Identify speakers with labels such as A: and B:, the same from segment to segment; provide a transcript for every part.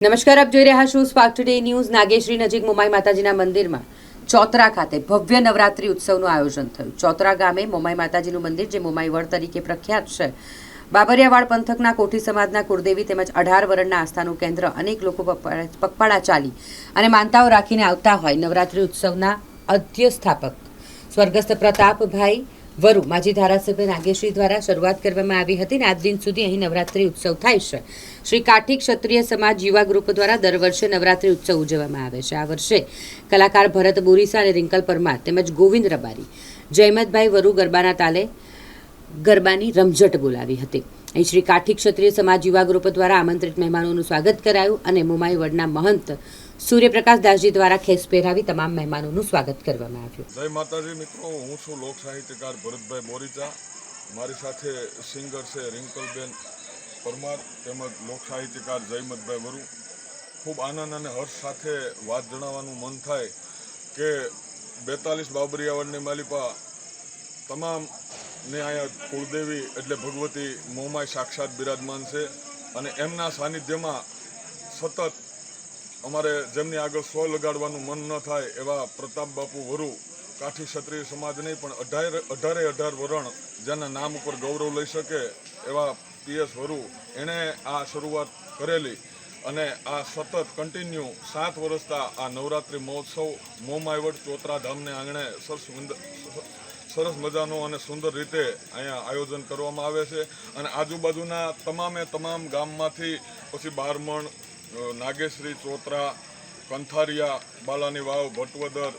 A: નમસ્કાર, આપ જોઈ રહ્યા છો સ્પાર્ક ટુડે ન્યૂઝ. નાગેશ્રી નજીક મોમાઈ માતાજીના મંદિરમાં ચોતરા ખાતે ભવ્ય નવરાત્રી ઉત્સવનું આયોજન થયું. ચોતરા ગામે મોમાઈ માતાજીનું મંદિર, જે મોમાઈ વડ તરીકે પ્રખ્યાત છે, બાબરિયાવાડ પંથકના કોઠી સમાજના કુળદેવી તેમજ 18 વરણના આસ્થાનું કેન્દ્ર. અનેક લોકો પગપાળા ચાલી અને માનતાઓ રાખીને આવતા હોય. નવરાત્રી ઉત્સવના અધ્યસ્થાપક સ્વર્ગસ્થ પ્રતાપભાઈ વરુ, માજી ધારાસભ્ય નાગેશ્રી દ્વારા શરૂઆત કરવામાં આવી હતી અને આજ દિન સુધી અહીં નવરાત્રી ઉત્સવ થાય છે. શ્રી કાઠી ક્ષત્રિય સમાજ યુવા ગ્રુપ દ્વારા દર વર્ષે નવરાત્રી ઉત્સવ ઉજવવામાં આવે છે. આ વર્ષે કલાકાર ભરત બોરીસા અને રિંકલ પરમાર તેમજ ગોવિંદ રબારી, જયમતભાઈ વરુ ગરબાના તાલે ગરબાની રમઝટ બોલાવી હતી. અહીં શ્રી કાઠી ક્ષત્રિય સમાજ યુવા ગ્રુપ દ્વારા આમંત્રિત મહેમાનોનું સ્વાગત કરાયું અને મોમાઈ વડના મહંત સૂર્યપ્રકાશ દાસજી દ્વારા ખેસ પહેરાવી તમામ મહેમાનોનું સ્વાગત કરવામાં આવ્યું.
B: જય માતાજી મિત્રો, હું છું લોક સાહિત્યકાર ભરતભાઈ બોરીચા. મારી સાથે સિંગર છે રિંકલબેન પરમાર તેમજ લોક સાહિત્યકાર જયમતભાઈ વરુ. ખૂબ આનંદ અને હર્ષ સાથે વાત જણાવવાનું મન થાય કે 42 બાબરિયાવાડની માલિપા તમામને અહીંયા કુળદેવી એટલે ભગવતી મોમાઈ સાક્ષાત બિરાજમાન છે અને એમના સાનિધ્યમાં સતત અમારે જેમની આગળ સો લગાડવાનું મન ન થાય એવા પ્રતાપ બાપુ વરુ, કાઠી ક્ષત્રિય સમાજ નહીં પણ 18 વરણ જેના નામ ઉપર ગૌરવ લઈ શકે એવા પીએસ વરુ, એણે આ શરૂઆત કરેલી અને આ સતત કન્ટિન્યુ 7 વર્ષથી આ નવરાત્રિ મહોત્સવ મોમાઈવડ ચોતરા ધામને આંગણે સરસ મજાનું અને સુંદર રીતે અહીંયા આયોજન કરવામાં આવે છે. અને આજુબાજુના તમામ ગામમાંથી, પછી બારમણ, નાગેશ્રી, ચોતરા, કંથારિયા, બાલાની વાવ, ભટવદર,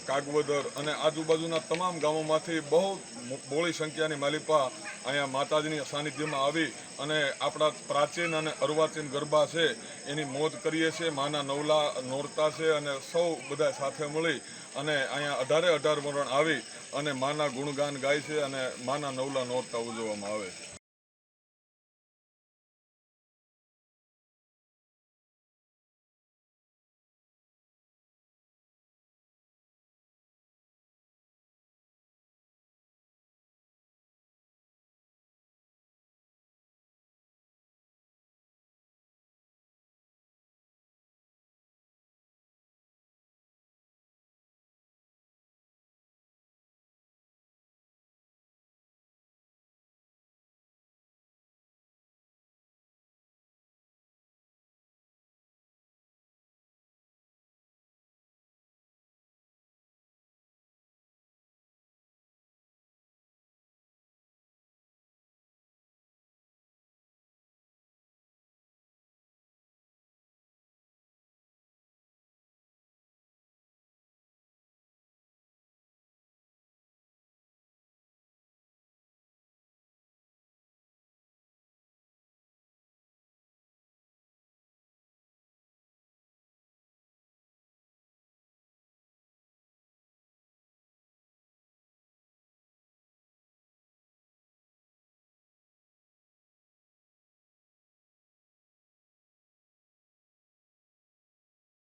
B: કાગવદર અને આજુબાજુના તમામ ગામોમાંથી બહુ બહોળી સંખ્યાની માલિપા અહીંયા માતાજીની સાનિધ્યમાં આવી અને આપણા પ્રાચીન અને અર્વાચીન ગરબા છે એની મોજ કરીએ છીએ. માના નવલા નોરતા છે અને સૌ બધા સાથે મળી અને અહીંયા 18 વરણ આવી અને માના ગુણગાન ગાય છે અને માના નવલા નોરતા ઉજવવામાં આવે છે.